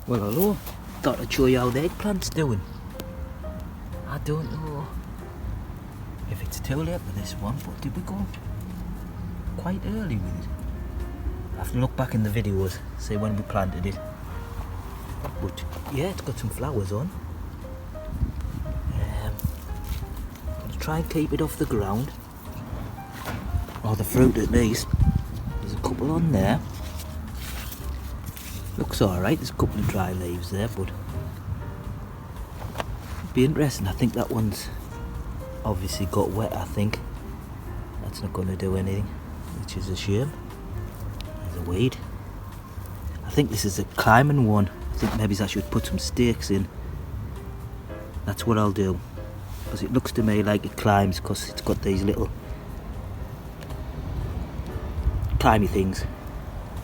Well, hello. Thought I'd show you how the eggplant's doing. I don't know if it's too late for this one, but did we go quite early with it? I have to look back in the videos, see when we planted it. But yeah, it's got some flowers on. I'll try and keep it off the ground, or the fruit at least. There's a couple on there. Looks alright, there's a couple of dry leaves there, but it'd be interesting. I think that one's obviously got wet, I think. That's not going to do anything, which is a shame. There's a weed. I think this is a climbing one. I think maybe I should put some stakes in. That's what I'll do. Because it looks to me like it climbs, because it's got these little climby things.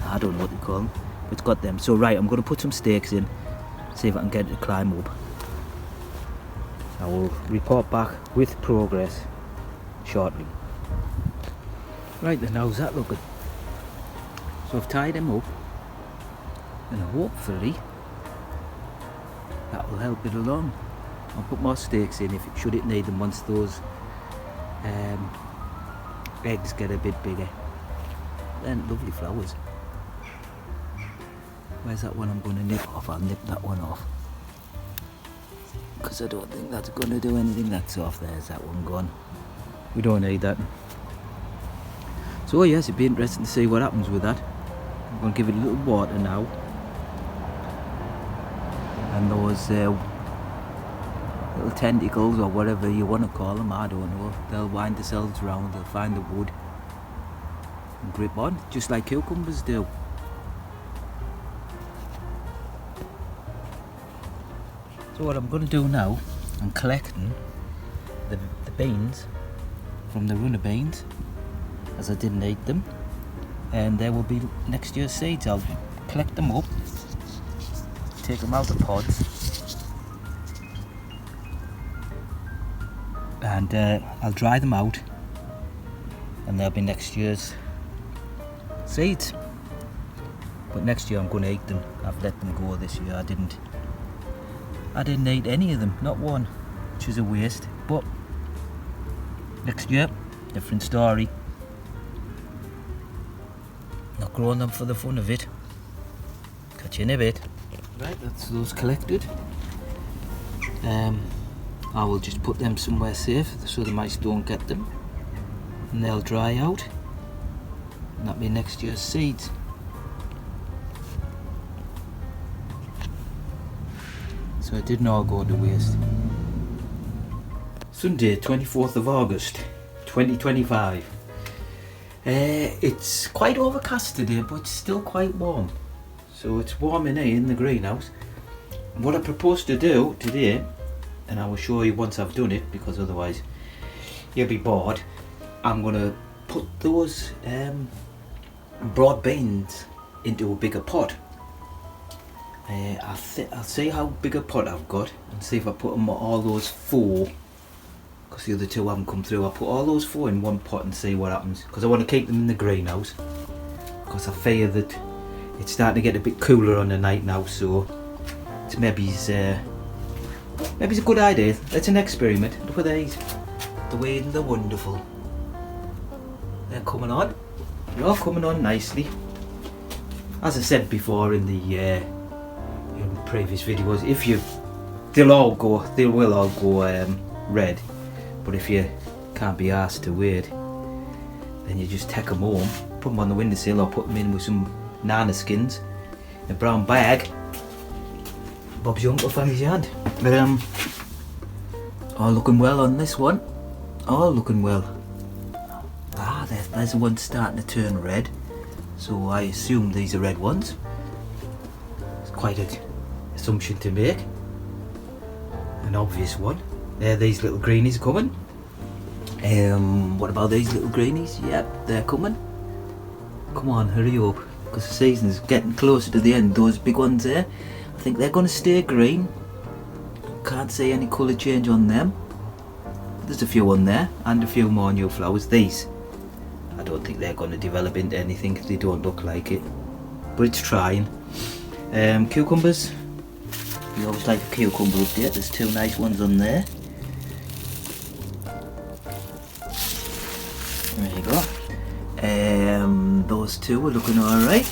I don't know what they call them. It's got them. So right, I'm going to put some stakes in, see if I can get it to climb up. I will report back with progress shortly. Right then, how's that looking? So I've tied him up, and hopefully that will help it along. I'll put more stakes in if it should it need them once those eggs get a bit bigger. Then lovely flowers. Where's that one I'm going to nip off? I'll nip that one off, because I don't think that's going to do anything. That's off. There's that one gone. We don't need that. So yes, it'd be interesting to see what happens with that. I'm going to give it a little water now, and those little tentacles, or whatever you want to call them, I don't know, they'll wind themselves round, they'll find the wood and grip on, just like cucumbers do. So what I'm going to do now, I'm collecting the beans from the runner beans, as I didn't eat them, and they will be next year's seeds. I'll collect them up, take them out of pods, and I'll dry them out, and they'll be next year's seeds. But next year I'm going to eat them. I've let them go this year. I didn't eat any of them, not one, which is a waste. But next year, different story. Not growing them for the fun of it. Catch you in a bit. Right, that's those collected. I will just put them somewhere safe so the mice don't get them, and they'll dry out, and that'll be next year's seeds. So it didn't all go to waste. Sunday, 24th of August 2025. It's quite overcast today, but it's still quite warm. So it's warm in here in the greenhouse. What I propose to do today, and I will show you once I've done it, because otherwise you'll be bored, I'm going to put those broad beans into a bigger pot. I'll see how big a pot I've got, and see if I put them all those four, because the other two haven't come through. I'll put all those four in one pot and see what happens, because I want to keep them in the greenhouse, because I fear that it's starting to get a bit cooler on the night now, so it's maybe it's a good idea. It's an experiment. Look at these, the weird and the wonderful. They're coming on. They're all coming on nicely. As I said before in the previous videos, they will all go red, but if you can't be asked to wait, then you just take them home, put them on the windowsill, or put them in with some nana skins, a brown bag. Bob's your uncle from his hand. All looking well on this one. All looking well. There's the one starting to turn red, so I assume these are red ones. It's quite an assumption to make, an obvious one. There, these little greenies coming. What about these little greenies? Yep, they're coming. Come on, hurry up, because the season's getting closer to the end. Those big ones there, I think they're going to stay green. Can't see any colour change on them. There's a few on there, and a few more new flowers. These, I don't think they're going to develop into anything. They don't look like it, but it's trying. Cucumbers, You always like a cucumber update. There's two nice ones on there. There you go. Those two are looking alright.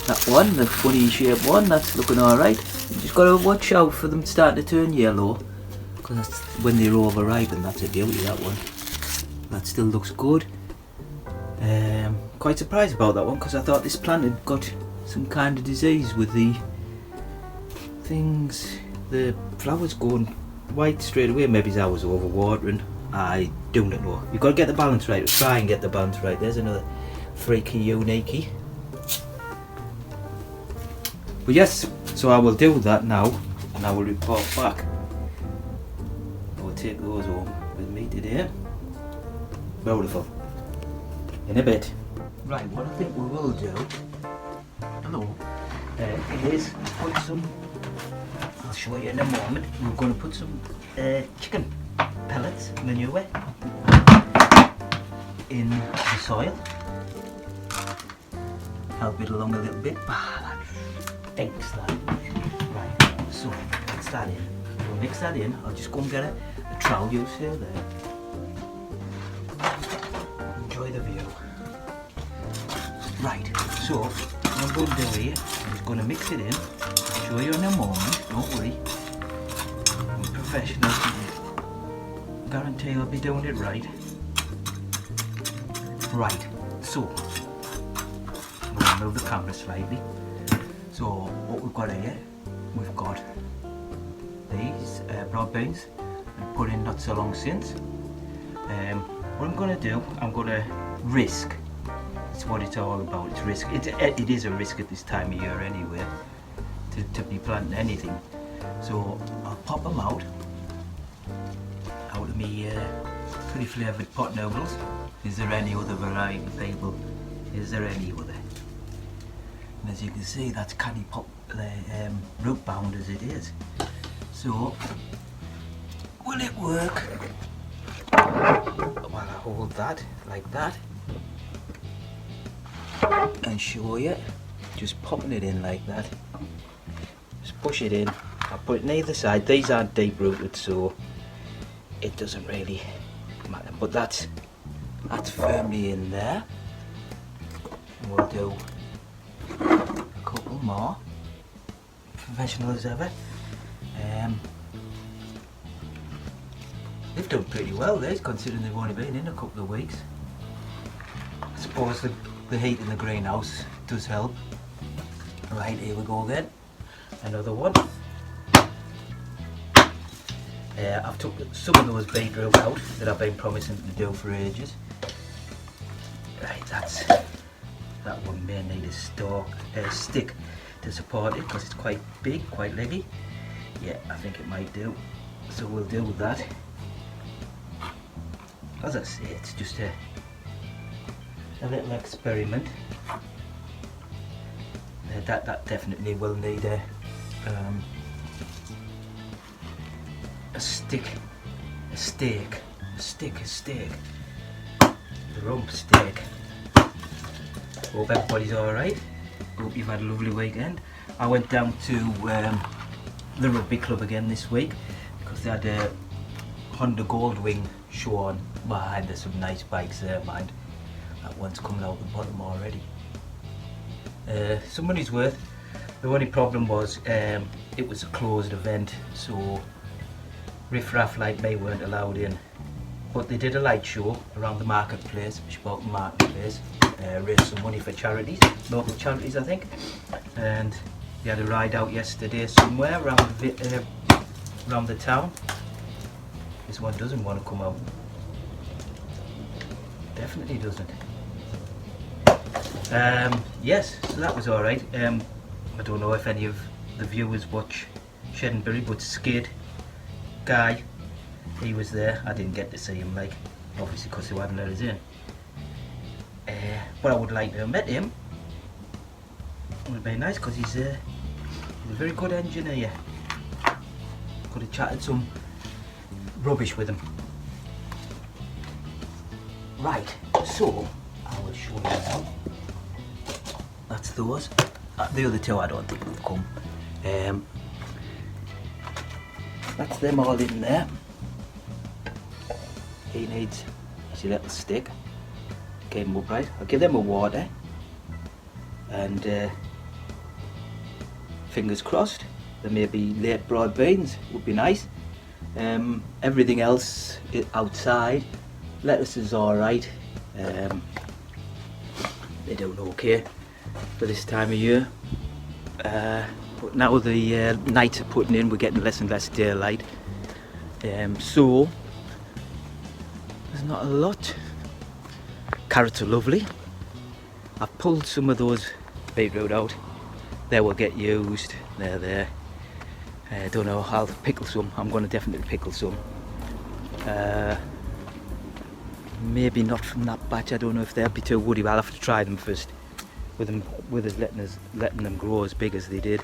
That one, the funny shaped one, that's looking alright. You just gotta watch out for them starting to turn yellow, because that's when they're overripe, and that's a beauty, that one. That still looks good. Quite surprised about that one, because I thought this plant had got some kind of disease with the things, the flowers going white straight away. Maybe I was overwatering. I do not know. You've got to get the balance right. Try and get the balance right. There's another freaky uniquey. But yes, so I will do that now, and I will report back. I will take those home with me today. Beautiful. In a bit. Right, what I think we will do, hello, is put some, I'll show you in a moment, we're going to put some chicken pellets, manure, in the soil. Help it along a little bit. That stinks, that. Right, so mix that in. We'll mix that in. I'll just go and get a trowel use here there. Enjoy the view. Right, so what I'm going to do here, I'm just going to mix it in. I'll show you in a moment, don't worry. I'm a professional. Guarantee I'll be doing it right. Right, so I'm going to move the camera slightly. So what we've got here, we've got these broad beans I put in not so long since. What I'm going to do, I'm going to risk. That's what it's all about. It's risk. It is a risk at this time of year anyway to be planting anything. So I'll pop them out of me pretty flavoured pot noodles. Is there any other variety, people? Is there any other? And as you can see, that's candy pop root bound as it is. So will it work? While I hold that like that and show you, just popping it in like that. Just push it in. I'll put it on either side. These aren't deep rooted, so it doesn't really matter. But that's firmly in there. We'll do a couple more. Professional as ever. They've done pretty well, these, considering they've only been in a couple of weeks. I suppose the heat in the greenhouse does help. Right, here we go again. Another one. I've took some of those beetroot out that I've been promising to do for ages. Right, that one may need a stick to support it, because it's quite big, quite leggy. Yeah, I think it might do. So we'll do that. As I say, it's just a little experiment. That definitely will need a stake. The rump steak. Hope everybody's alright. Hope you've had a lovely weekend. I went down to the rugby club again this week, because they had a Honda Goldwing show on behind. There's some nice bikes there, mind. That one's coming out the bottom already. Some money's worth. The only problem was it was a closed event, so riff-raff like me weren't allowed in. But they did a light show around the marketplace, Sheboygan Marketplace, raised some money for charities, local charities I think, and they had a ride out yesterday somewhere around the town. This one doesn't want to come out. Definitely doesn't. Yes, so that was alright. I don't know if any of the viewers watch Shenanigans, but Skid Guy, he was there. I didn't get to see him, like, obviously because they hadn't let us in. But I would like to have met him. It would have been nice, because he's a very good engineer. Could have chatted some rubbish with him. Right, so I will show you now. That's those. The other two I don't think will come. that's them all in there. He needs his little stick. Keep him upright. I'll give them a water. And fingers crossed, there may be late broad beans, would be nice. Everything else outside, lettuce is alright. They do okay for this time of year. But now the nights are putting in, we're getting less and less daylight. So there's not a lot. Carrots are lovely. I've pulled some of those beetroot out. They will get used. They're there. Don't know, I'll pickle some. I'm going to definitely pickle some. Maybe not from that batch. I don't know if they'll be too woody. I'll have to try them first. With us letting them grow as big as they did.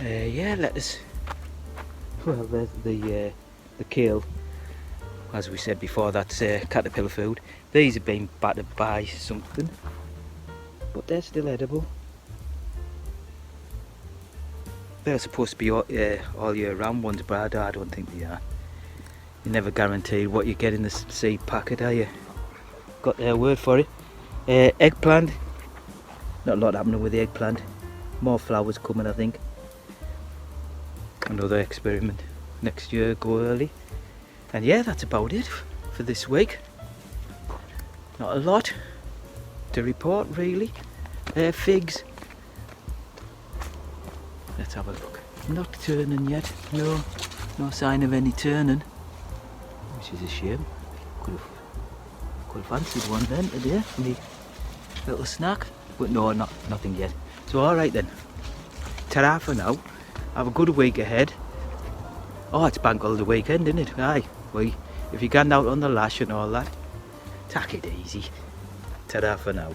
Yeah, lettuce. Well, there's the kale. As we said before, that's caterpillar food. These have been battered by something, but they're still edible. They're supposed to be all year round ones, but I don't think they are. You're never guaranteed what you get in the seed packet, are you? Got their word for it. Eggplant. Not a lot happening with the eggplant. More flowers coming, I think. Another experiment next year, go early. And yeah, that's about it for this week. Not a lot to report, really. Figs. Let's have a look. Not turning yet. No sign of any turning, which is a shame. Could have fancied one then today. Me little snack, but no, nothing yet. So all right then. Ta-ra for now. Have a good week ahead. Oh, it's bank holiday weekend, isn't it? Aye. If you're going out on the lash and all that, take it easy. Ta-ra for now.